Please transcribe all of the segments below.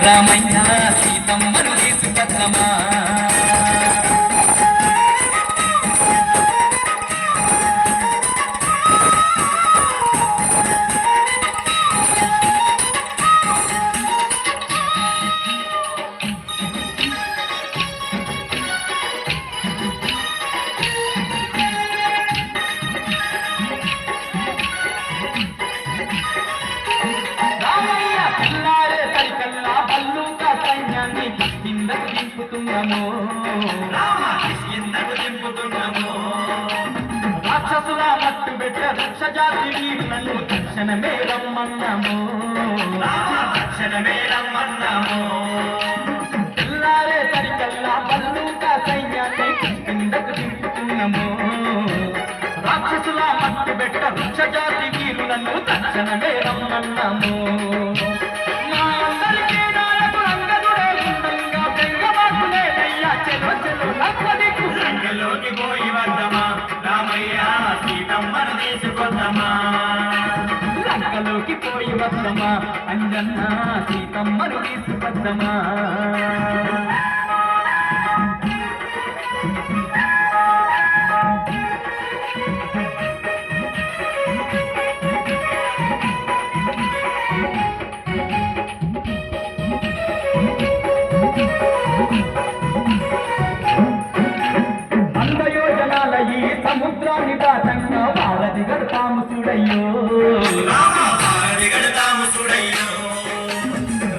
రామయ్య సీతమ్మను తీసుకొద్దమా రాక్షసుల మట్టు పెట్ట రక్షజాతి వీరులను తక్షణమే రమ్మన్నాము తెల్లారే సరికల్లా బల్లూకా సైన్యాన్ని కిందకు దింపుతున్నాము రాక్షసుల మట్టు పెట్ట రక్షజాతి వీరులను తక్షణమే రమ్మన్నాము రంగలోకి పోయి వద్దమా రామయ్య సీతమ్మను తీసుకొద్దమా లంకలోకి పోయి వద్దమా అంజన్న సీతమ్మను తీసుకొద్దమా సముద్రాన్ని దాటంగా వారధి గడతాము చూడయ్యో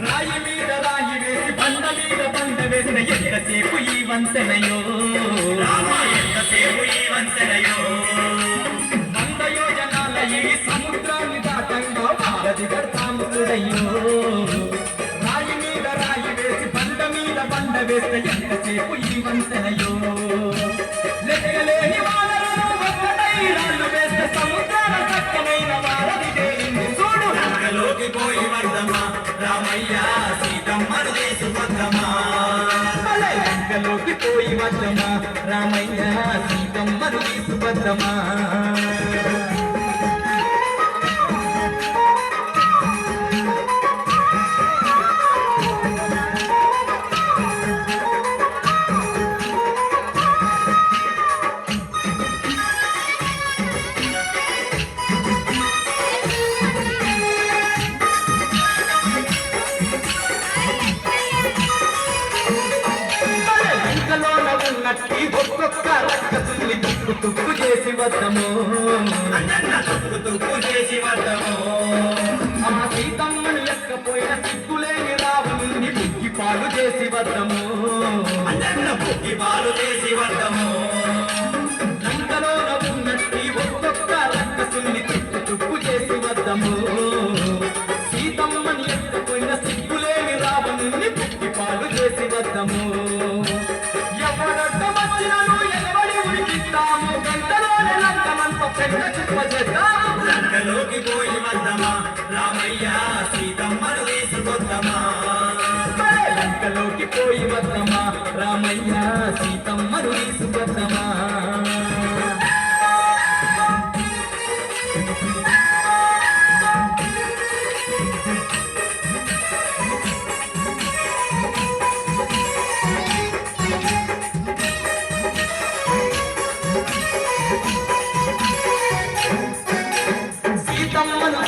రాయి మీద రాయి వేసి బండ మీద బండ వేసిన ఎంతసేపు ఈ వంతెనయో వంద యోజనాల ఈ సముద్రాన్ని దాటంగా వారధి గడతాము చూడయ్యో రాయి మీద రాయి వేసి బండ మీద బండ వేసిన ఎంతసేపు ఈ వంతెనయో లెక్కలేని సముద్రాల చక్కనైన వారధిదే చూడు రంగలోకి పోయి వద్దమా రామయ్య సీతమ్మను తీసుకొద్దమా లంకలోకి పోయి వద్దమా రామయ్య సీతమ్మను తీసుకొద్దమా ఒక్కొక్క రక్కసుల్ని తుక్కు చేసి వద్దము ఆ సీతమ్మను ఎక్కపోయిన సిగ్గులేని రావుని బుక్కి పాలు చేసి వద్దము లంకలోన ఉన్నట్టి ఒక్కొక్క రక్కసుల్ని తుక్కు చేసి వద్దము సీతమ్మను ఎక్కపోయిన సిగ్గులేని రావుని బుక్కి పాలు చేసి వద్దము లంకలోకి పోయి వద్దమా రామయ్య సీతమ్మను తీసుకొద్దమా లంకలోకి పోయి వద్దమా రామయ్య సీతమ్మను తీసుకొద్దమా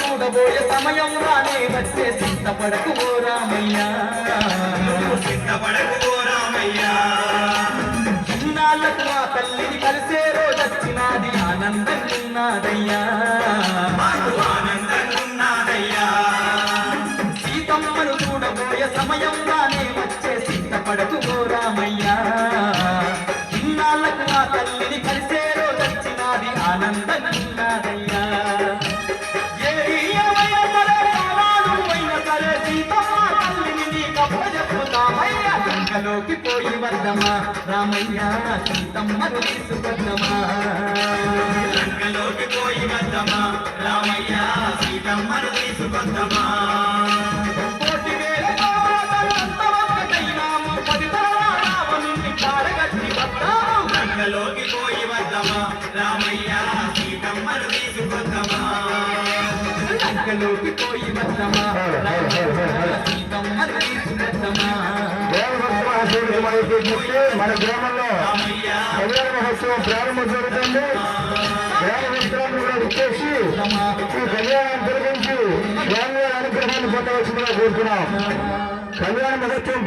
చూడబోయే సమయం రానే వచ్చే సిద్ధపడకు ఓ రామయ్య ఇన్నాళ్ళకు మా తల్లిని కలిసే రోజొచ్చినాది ఆనందంగున్నాదయ్యా సీతమ్మను చూడబోయే సమయం రానే వచ్చే సిద్ధపడకు ఓ రామయ్య ఇన్నాళ్ళకు మా తల్లిని కలిసే రోజొచ్చినాది ఆనందంగున్నాదయ్యా లంకలోకి పోయి వద్దమా రామయ్య సీతమ్మను తీసుకొద్దమా లంకలోకి పోయి వద్దమా రామయ్య సీతమ్మను తీసుకొద్దమా లంకలోకి పోయి వద్దమా రామయ్య సీతమ్మను తీసుకొద్దమా లంకలోకి పోయి వద్దమా సీతమ్మను తీసుకొద్దమా రేపు మన గ్రామంలో కళ్యాణ మహోత్సవం ప్రారంభం జరుగుతుంది. గ్రామ మిత్రులను కూడా ఇచ్చేసి ఈ కళ్యాణాన్ని తొలగించి స్వామివారి అనుగ్రహాన్ని పొందవలసిందిగా కోరుతున్నాం. కళ్యాణ మహోత్సవం